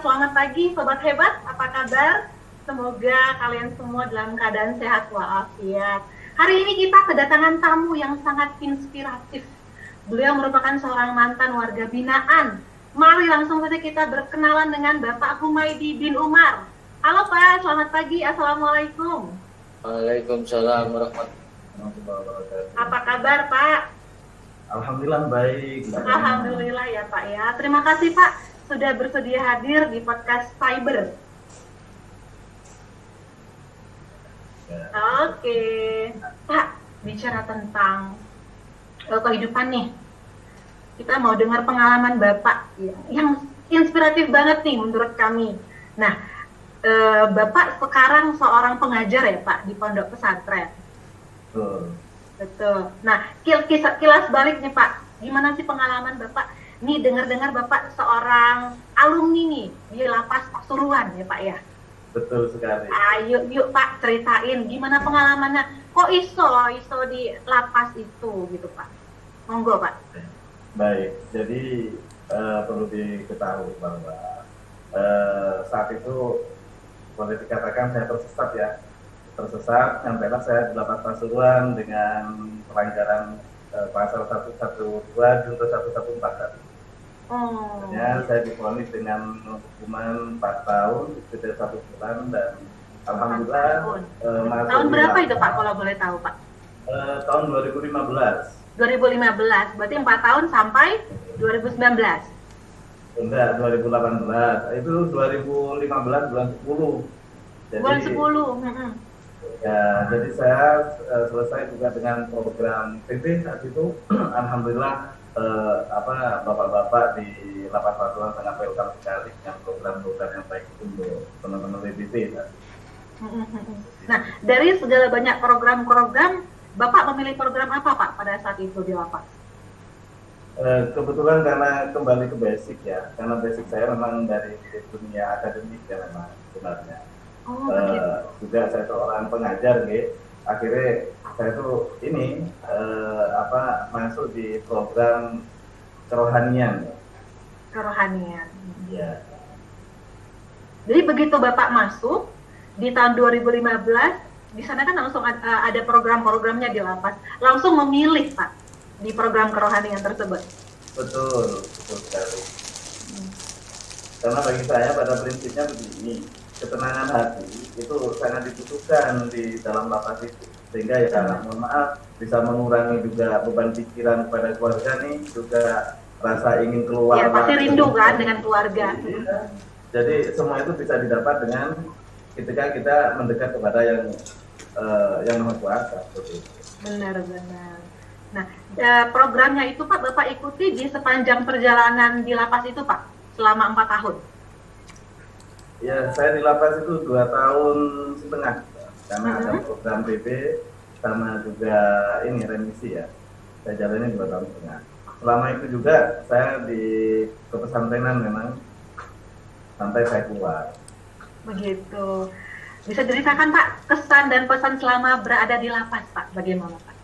selamat pagi Sobat Hebat, apa kabar? Semoga kalian semua dalam keadaan sehat walafiat. Hari ini kita kedatangan tamu yang sangat inspiratif. Beliau merupakan seorang mantan warga binaan. Mari langsung saja kita berkenalan dengan Bapak Humaydi bin Umar. Halo Pak, selamat pagi, Assalamualaikum. Waalaikumsalam warahmatullahi wabarakatuh. Apa kabar Pak? Alhamdulillah baik. Alhamdulillah ya Pak ya. Terima kasih Pak sudah bersedia hadir di podcast Cyber. Ya. Oke, Pak, bicara tentang kehidupan nih. Kita mau dengar pengalaman Bapak yang inspiratif banget nih menurut kami. Nah, Bapak sekarang seorang pengajar ya Pak di pondok pesantren. Betul. Nah, kilas balik nih Pak, gimana sih pengalaman Bapak? Nih dengar-dengar Bapak seorang alumni nih di Lapas Pasuruan ya Pak ya? Betul sekali. Ayo yuk Pak ceritain gimana pengalamannya. Kok iso di lapas itu gitu Pak? Monggo Pak. Baik, jadi perlu diketahui bahwa saat itu boleh dikatakan saya tersesat ya. Tersesat, sampailah saya di Lapas Pasuruan dengan pelanggaran pasal 112 junto 114 tadi. Ya, saya divonis dengan hukuman 4 tahun, tidak 1 bulan dan alhamdulillah tahun berapa itu Pak kalau boleh tahu Pak? Tahun 2015. 2015, berarti 4 tahun sampai 2019. Enggak, 2018. Itu 2015 bulan 10. Jadi, bulan 10. Ya, jadi saya selesai juga dengan program PP saat itu. Alhamdulillah bapak-bapak di Lapas Pasuruan sangat welcome sekali dengan program-program yang baik itu untuk teman-teman PPP. Nah, dari segala banyak program-program, Bapak memilih program apa Pak pada saat itu di lapas? Kebetulan karena kembali ke basic ya, karena basic saya memang dari dunia akademik ya memang sebenarnya. Juga saya seorang pengajar gitu. Akhirnya saya tuh ini masuk di program kerohanian. Kerohanian. Ya. Jadi begitu Bapak masuk di tahun 2015, di sana kan langsung ada program-programnya di lapas. Langsung memilih Pak di program kerohanian tersebut. Betul sekali. Karena bagi saya pada prinsipnya begini, ketenangan hati itu sangat dibutuhkan di dalam lapas itu, sehingga ya mohon maaf bisa mengurangi juga beban pikiran kepada keluarga nih, juga rasa ingin keluar. Ya pasti rindu kan dengan keluarga. Jadi semua itu bisa didapat dengan ketika kita mendekat kepada yang Maha Kuasa. Benar-benar. Nah, programnya itu Pak Bapak ikuti di sepanjang perjalanan di lapas itu Pak selama 4 tahun. Ya, saya di lapas itu 2 tahun setengah karena ada program PP sama juga ini remisi ya. Saya jalanin 2 tahun setengah. Selama itu juga saya di kepesantrenan memang sampai saya keluar. Begitu. Bisa ceritakan Pak kesan dan pesan selama berada di lapas Pak, bagaimana Pak?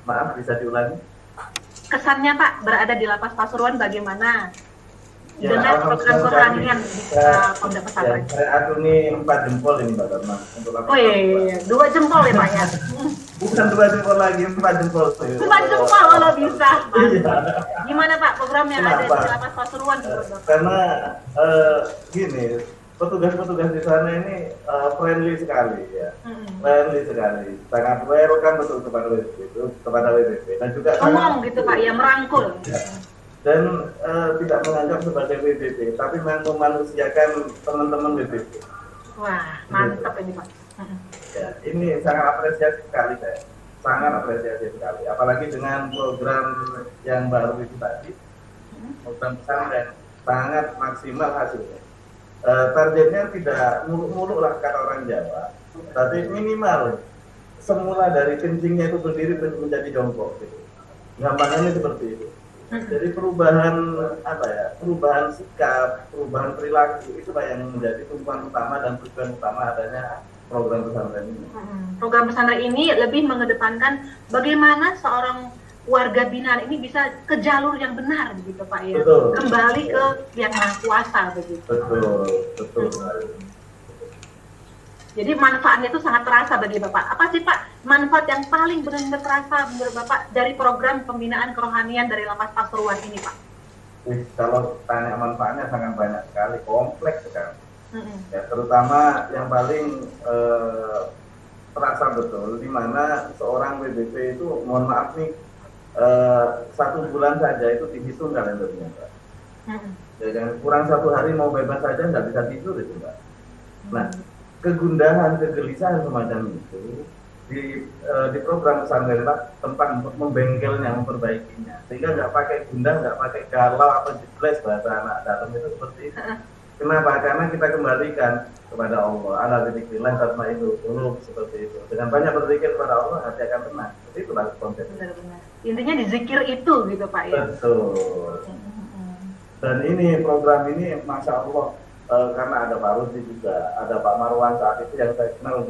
Maaf, bisa diulangi? Kesannya Pak berada di Lapas Pasuruan bagaimana? Ya, dengan program kerohanian di pondok pesantren. Ya, saya akuni 4 jempol ini Mbak Dharma untuk lapas. Oh iya, 2 jempol ya Pak ya? Bukan 2 jempol lagi, 4 jempol. 4 jempol kalau bisa Pak. Iya. Gimana Pak program yang ada di Lapas Pasuruan? Karena gini, petugas-petugas di sana ini friendly sekali ya, friendly sekali, sangat welcome betul kepada WPP dan juga ngomong gitu Pak ya, merangkul ya. Dan tidak menganggap sebagai WPP, tapi memanusiakan teman-teman WPP. Wah, mantap ini Pak. Ya, ini sangat apresiasi sekali saya, sangat apresiasi sekali, apalagi dengan program yang baru itu tadi, program pesantren sangat maksimal hasilnya. Targetnya tidak muluk-muluk lah kata orang Jawa, tapi minimal semula dari kencingnya itu berdiri menjadi jongkok gitu. Gampangannya seperti itu. Jadi perubahan perubahan sikap, perubahan perilaku itu yang menjadi tumpuan utama dan tujuan utama adanya program pesantren ini. Program pesantren ini lebih mengedepankan bagaimana seorang warga binaan ini bisa ke jalur yang benar gitu Pak ya. Betul. Kembali ke yang maha kuasa begitu. Betul. Jadi manfaatnya itu sangat terasa bagi Bapak. Apa sih Pak manfaat yang paling benar-benar terasa menurut Bapak dari program pembinaan kerohanian dari Lapas Pasuruan ini Pak? Kalau tanya manfaatnya sangat banyak sekali, kompleks sekali. Ya, terutama yang paling terasa betul di mana seorang WBP itu, mohon maaf nih, 1 bulan saja itu dihitung kalendernya, Mbak. Ya, jangan kurang 1 hari mau bebas saja nggak bisa tidur itu, Mbak. Nah, kegundahan, kegelisahan semacam itu di program pesantren tempat untuk membengkelnya, memperbaikinya, sehingga nggak pakai gundah, nggak pakai galau atau jebles bahasa anak dalam itu seperti itu. Kenapa? Karena kita kembalikan kepada Allah. Ala dzikrillah tatmainnul qulub, seperti itu. Dengan banyak berzikir kepada Allah, hati akan tenang. Seperti itulah konsepnya. Benar-benar. Intinya di zikir itu gitu Pak ya. Betul. Dan ini program ini, masya Allah, karena ada Pak Rusdi juga, ada Pak Marwan saat itu yang saya kenal,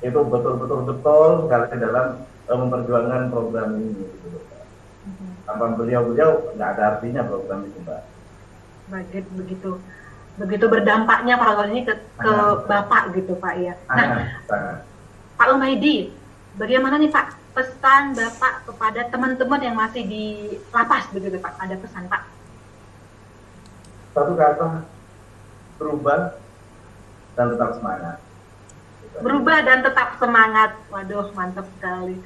itu betul sekali dalam memperjuangkan program ini. Gitu. Tanpa beliau nggak ada artinya program itu, Mbak. Begitu berdampaknya program ini ke Bapak gitu Pak ya. Nah, Pak Humaydi, bagaimana nih Pak pesan Bapak kepada teman-teman yang masih di lapas begitu Pak? Ada pesan Pak? Satu kata, berubah dan tetap semangat. Berubah dan tetap semangat. Waduh, mantap sekali.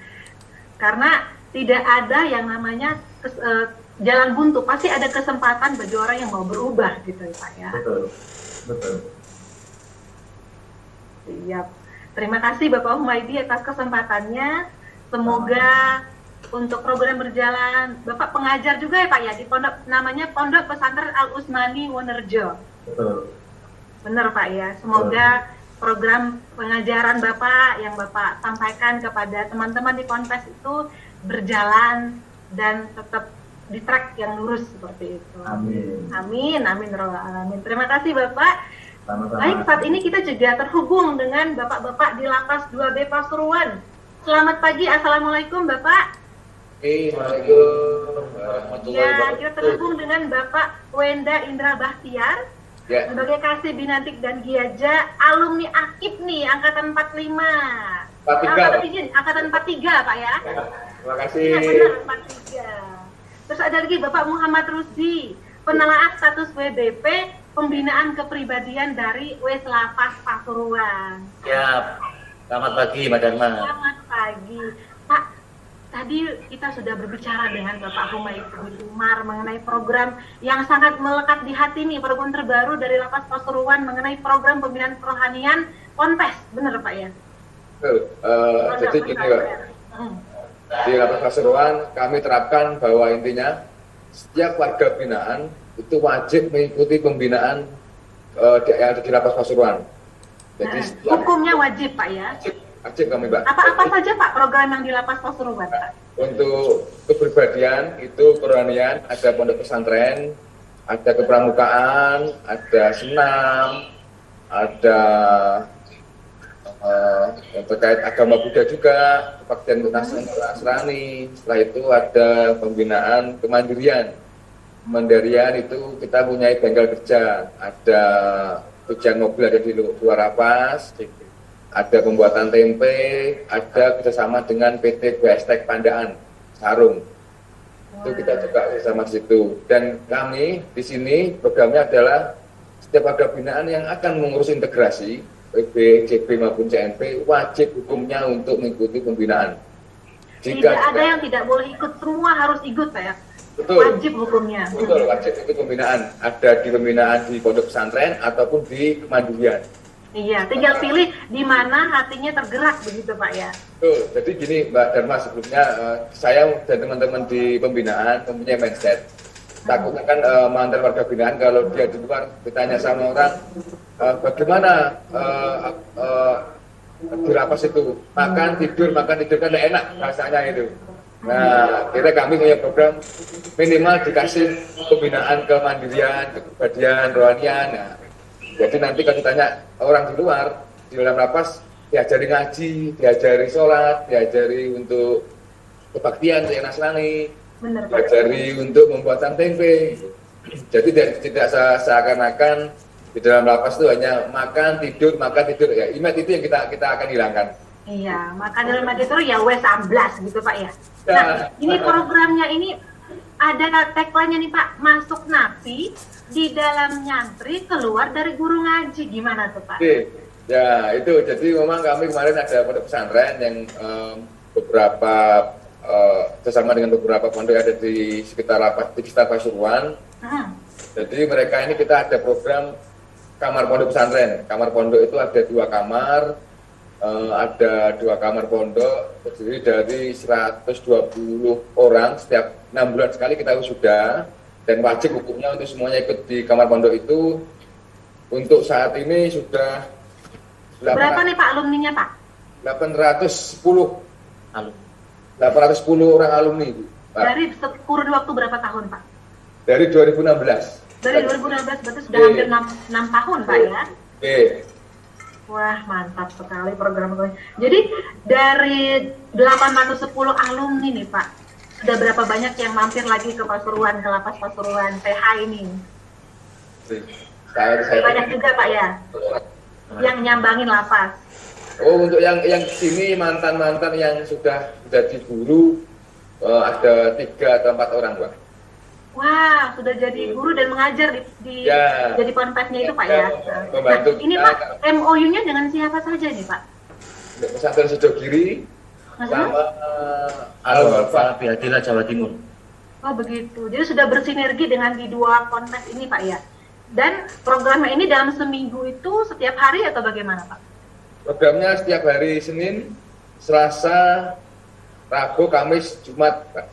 Karena tidak ada yang namanya jalan buntu, pasti ada kesempatan bagi orang yang mau berubah gitu ya Pak ya. Betul. Siap. Terima kasih Bapak Humaydi atas kesempatannya. Semoga untuk program berjalan. Bapak pengajar juga ya Pak ya di pondok, namanya Pondok Pesantren Al Utsmani Wonerjo. Betul. Benar Pak ya. Semoga program pengajaran Bapak yang Bapak sampaikan kepada teman-teman di Ponpes itu berjalan dan tetap di track yang lurus seperti itu. Amin. Terima kasih Bapak. Sama-sama. Baik, saat ini kita juga terhubung dengan Bapak-Bapak di Lapas 2B Pasuruan. Selamat pagi, Assalamualaikum Bapak. Waalaikumsalam. Ya, kita terhubung dengan Bapak Wenda Indra Bahtiar. Ya. Sebagai Kasih Binantik dan Giaja, alumni AKIP nih, angkatan 45. 43. Angkatan 43 Pak ya. Terima kasih. Ya, benar, 43. Terus ada lagi Bapak Muhammad Rusdi, penelaah status WBP, pembinaan kepribadian dari WS Lapas Pasuruan. Ya, selamat pagi Mbak Dharma. Selamat pagi. Pak, tadi kita sudah berbicara dengan Bapak Humaydi Umar mengenai program yang sangat melekat di hati nih, program terbaru dari Lapas Pasuruan mengenai program pembinaan kerohanian Ponpes, benar Pak ya? Betul. Jadi gini Pak, di Lapas Pasuruan kami terapkan bahwa intinya setiap warga binaan itu wajib mengikuti pembinaan yang ada di Lapas Pasuruan. Jadi hukumnya wajib Pak ya? Wajib kami Pak. Apa saja Pak program yang di Lapas Pasuruan Pak? Untuk kepribadian itu kerohanian, ada pondok pesantren, ada kepramukaan, ada senam, ada yang terkait agama Buddha juga, kebaktian Nasrani. Setelah itu ada pembinaan kemandirian. Kemandirian itu kita punya bengkel kerja, ada ujian mobil ada di luar lapas, ada pembuatan tempe, ada kerjasama dengan PT Bestek Pandaan Sarung. Itu kita juga bersama situ. Dan kami di sini programnya adalah setiap warga binaan yang akan mengurus integrasi PB, JB maupun CNP wajib hukumnya untuk mengikuti pembinaan. Tidak ada yang tidak boleh ikut, semua harus ikut Pak ya? Betul. Wajib hukumnya. Betul, wajib ikut pembinaan. Ada di pembinaan di pondok pesantren ataupun di kemandirian. Iya, tinggal pilih di mana hatinya tergerak begitu Pak ya. Betul. Jadi gini Mbak Dharma, sebelumnya saya dan teman-teman di pembinaan mempunyai mindset. Takutnya kan mantan warga binaan kalau dia di luar ditanya sama orang bagaimana di lapas itu makan tidur kan enak rasanya itu. Nah, kira kami punya program minimal dikasih pembinaan kemandirian, kepribadian, rohanian. Nah, jadi nanti kalau ditanya orang di luar, di dalam lapas diajari ngaji, diajari sholat, diajari untuk kebaktian untuk yang Nasrani, Bener Pak. diajari untuk pembuatan tempe. Jadi tidak seakan-akan di dalam lapas itu hanya makan tidur ya. Image itu yang kita akan hilangkan. Iya, makan dalam editor ya wes 11 gitu Pak ya. Nah, ini programnya ini ada tagline-nya nih Pak, masuk napi, di dalam nyantri, keluar dari guru ngaji. Gimana tuh Pak? Oke, ya itu. Jadi memang kami kemarin ada pondok pesantren yang beberapa bersama dengan beberapa pondok ada di sekitar Pasuruan. Jadi mereka ini kita ada program kamar pondok pesantren. Kamar pondok itu ada 2 kamar. Ada 2 kamar pondok terdiri dari 120 orang. Setiap 6 bulan sekali kita sudah, dan wajib hukumnya untuk semuanya ikut di kamar pondok itu. Untuk saat ini sudah Berapa nih Pak alumninya Pak? 810 orang alumni, Pak. Dari kurun waktu berapa tahun Pak? Dari 2016. Dari 2016 berarti sudah hampir 6 tahun Pak ya? Oke. Wah, mantap sekali program ini. Jadi dari 810 alumni nih Pak, sudah berapa banyak yang mampir lagi ke Pasuruan, ke lapas Pasuruan PH ini? Banyak juga Pak ya, yang nyambangin lapas. Oh, untuk yang sini mantan-mantan yang sudah diburu ada 3 atau 4 orang, Pak. Wah, sudah jadi guru dan mengajar di Ya. jadi ponpesnya itu Pak ya. Membantu Nah, ini kita. Pak, MOU-nya dengan siapa saja nih Pak? Untuk pesantren Sidogiri sama Al-Wafa Bihadillah Jawa Timur. Oh begitu, jadi sudah bersinergi dengan di 2 ponpes ini Pak ya. Dan programnya ini dalam seminggu itu setiap hari atau bagaimana Pak? Programnya setiap hari Senin, Selasa, Rabu, Kamis, Jumat, Pak.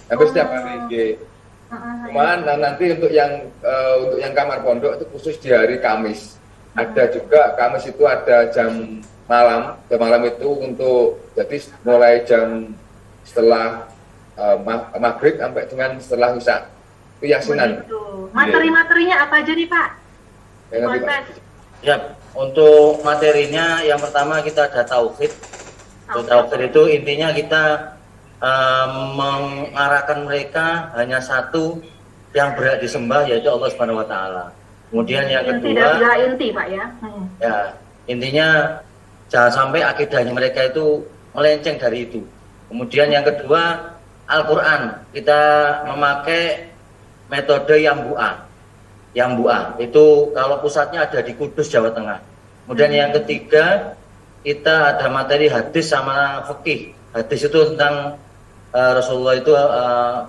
Hampir setiap hari. Oke. Cuman nanti untuk yang kamar pondok itu khusus di hari Kamis. Ada juga Kamis itu ada jam malam. Jam malam itu untuk jadi mulai jam setelah maghrib sampai dengan setelah isya. Itu yasinan. Begitu. Materi-materinya apa aja nih Pak? Ya, nanti, Pak. Ponpes. Ya, untuk materinya yang pertama kita ada tauhid. Untuk tauhid itu intinya kita mengarahkan mereka hanya satu yang berhak disembah, yaitu Allah Subhanahu wa taala. Kemudian yang Inti kedua, dan inti Pak ya. ya, intinya jangan sampai akidahnya mereka itu melenceng dari itu. Kemudian yang kedua, Al-Qur'an. Kita memakai metode Yambu'a. Itu kalau pusatnya ada di Kudus, Jawa Tengah. Kemudian yang ketiga, kita ada materi hadis sama fikih. Hadis itu tentang Rasulullah itu,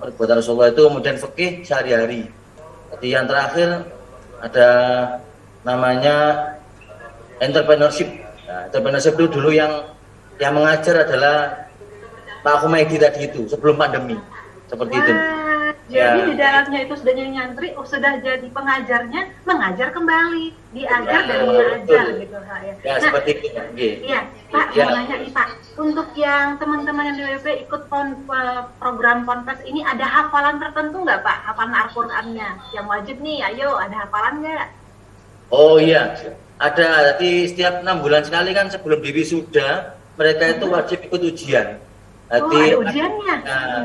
perbuatan Rasulullah itu, kemudian fikih sehari-hari. Jadi yang terakhir ada namanya entrepreneurship. Nah, entrepreneurship itu dulu yang mengajar adalah Pak Humaydi tadi itu sebelum pandemi, seperti itu. Jadi Ya. di dalamnya itu sudah jadi nyantri, sudah jadi pengajarnya, mengajar kembali, diajar dan mengajar betul. gitu Pak ya. Ya, Nah, seperti itu. Oke. iya Pak, Ya. mau nanya nih Pak, untuk yang teman-teman yang di WP ikut program ponpes ini ada hafalan tertentu nggak Pak? Hafalan Al-Qur'annya yang wajib nih, ayo ada hafalan nggak? Oh iya, ada. Jadi setiap 6 bulan sekali kan sebelum diwisuda mereka itu wajib ikut ujian. Jadi, ada ujiannya.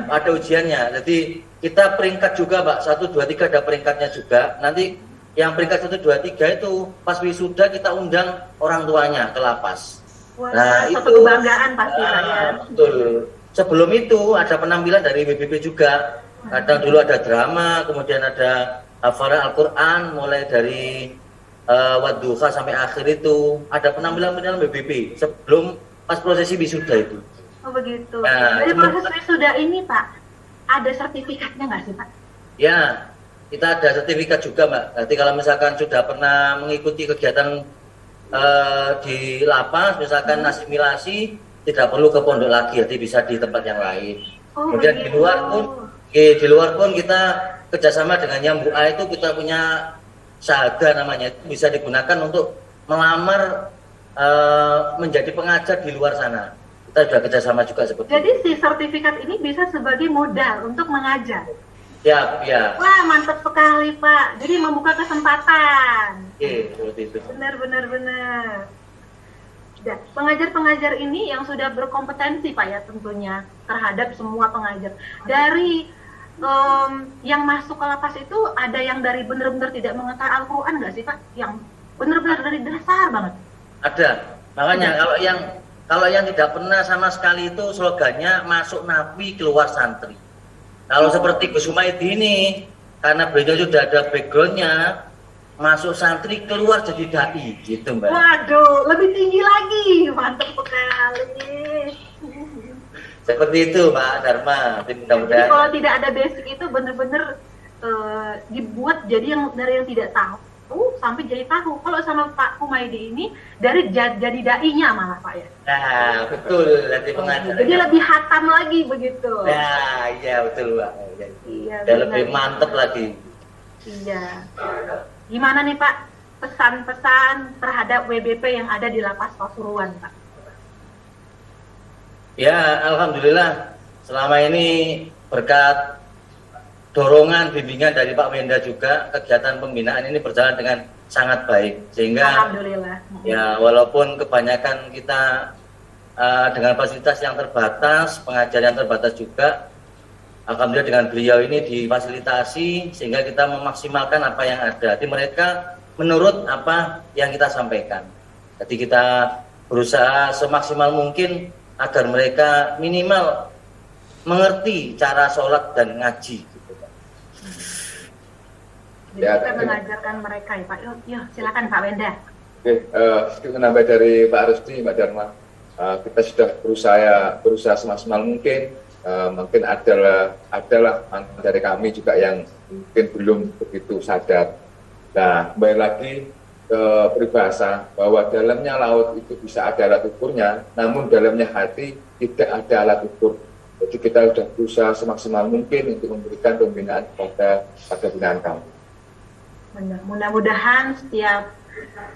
Ada ujiannya. Jadi kita peringkat juga, Pak. 1, 2, 3 ada peringkatnya juga. Nanti yang peringkat 1, 2, 3 itu pas wisuda kita undang orang tuanya ke lapas. Wah, Nah, satu kebanggaan pasti Pak ya. Betul. Sebelum itu ada penampilan dari WBB juga. Kadang dulu ada drama, kemudian ada hafalan Al-Qur'an mulai dari Wadduha sampai akhir itu. Ada penampilan WBB sebelum pas prosesi wisuda itu. Oh begitu. Nah, Dari proses wisuda ini Pak, ada sertifikatnya nggak sih Pak? Ya, kita ada sertifikat juga, Mbak. Nanti kalau misalkan sudah pernah mengikuti kegiatan di lapas, misalkan asimilasi, tidak perlu ke pondok lagi, jadi bisa di tempat yang lain. Oh, Kemudian di luar pun kita kerjasama dengan Yambu'a itu kita punya syahada namanya, itu bisa digunakan untuk melamar menjadi pengajar di luar sana. Kita sudah kerjasama juga seperti Jadi itu. si sertifikat ini bisa sebagai modal untuk mengajar. Ya, ya. Wah, mantap sekali Pak. Jadi membuka kesempatan. Oke, seperti itu. Benar. Dan pengajar-pengajar ini yang sudah berkompetensi Pak ya tentunya terhadap semua pengajar. Dari yang masuk ke lapas itu ada yang dari benar-benar tidak mengetahui Al-Quran nggak sih Pak? Yang benar-benar dari dasar banget. Ada. Makanya kalau yang tidak pernah sama sekali itu slogannya masuk napi keluar santri. Kalau seperti Gus Humaydi ini, karena beliau sudah ada backgroundnya, masuk santri keluar jadi dai gitu Mbak. Waduh, lebih tinggi lagi, mantap sekali. Seperti itu Pak Dharma. Jadi Mudah-mudahan. kalau tidak ada basic itu benar-benar dibuat jadi yang dari yang tidak tahu sampai jadi tahu. Kalau sama Pak Humaydi ini dari jadi dai-nya malah Pak ya. Nah betul, nanti pengajarannya. Jadi lebih hatam lagi begitu. Nah iya betul Pak. Iya, Dan benar. lebih mantep lagi. Iya. Gimana nih Pak pesan-pesan terhadap WBP yang ada di Lapas Pasuruan Pak? Ya alhamdulillah selama ini berkat dorongan bimbingan dari Pak Wenda juga kegiatan pembinaan ini berjalan dengan sangat baik sehingga Alhamdulillah. ya walaupun kebanyakan kita dengan fasilitas yang terbatas, pengajar yang terbatas juga, alhamdulillah dengan beliau ini difasilitasi sehingga kita memaksimalkan apa yang ada. Jadi mereka menurut apa yang kita sampaikan. Jadi kita berusaha semaksimal mungkin agar mereka minimal mengerti cara sholat dan ngaji. Gitu. Jadi Ya, kita mengajarkan mereka ya Pak. Yuk silakan Pak Wenda. Oke, sedikit menambah dari Pak Rusdi, Mbak Dharma. Kita sudah berusaha semaksimal mungkin. Mungkin adalah dari kami juga yang mungkin belum begitu sadar. Nah, kembali lagi ke peribahasa bahwa dalamnya laut itu bisa ada alat ukurnya, namun dalamnya hati tidak ada alat ukur. Jadi kita sudah berusaha semaksimal mungkin untuk memberikan pembinaan pada binaan kami. Benar. Mudah-mudahan setiap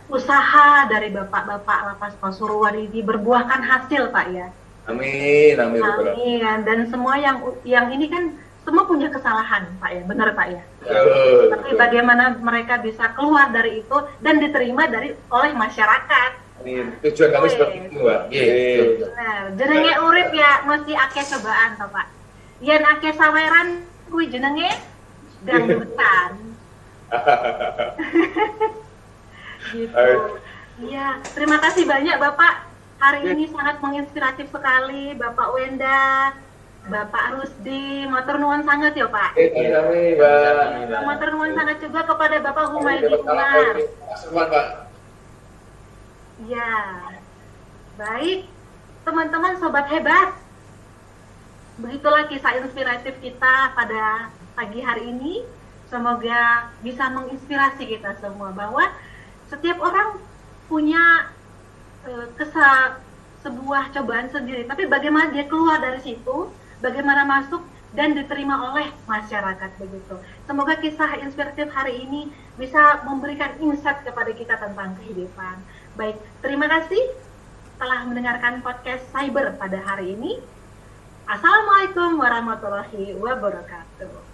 usaha dari bapak-bapak Lapas Pasuruan ini berbuahkan hasil Pak ya. Amin, amin. Amin. Dan semua yang ini kan semua punya kesalahan Pak ya, benar Pak ya. Betul, Tapi betul. bagaimana mereka bisa keluar dari itu dan diterima oleh masyarakat. Amin. Tujuan kami seperti itu, Mbak. Iya. Nah, jenenge urip ya mesti akeh cobaan toh Pak. Yen akeh saweran kuwi jenenge dangdutan. Gitu. Iya, terima kasih banyak Bapak. Hari ini sangat menginspiratif sekali Bapak Wenda, Bapak Rusdi, matur nuwun sangat ya Pak. Kami, Mbak. Matur nuwun sangat juga kepada Bapak Humaydi Umar. Semua, Pak. Ya, baik teman-teman sobat hebat. Begitulah kisah inspiratif kita pada pagi hari ini. Semoga bisa menginspirasi kita semua bahwa setiap orang punya sebuah cobaan sendiri. Tapi bagaimana dia keluar dari situ, bagaimana masuk dan diterima oleh masyarakat begitu. Semoga kisah inspiratif hari ini bisa memberikan insight kepada kita tentang kehidupan. Baik, terima kasih telah mendengarkan podcast Cyber pada hari ini. Assalamualaikum warahmatullahi wabarakatuh.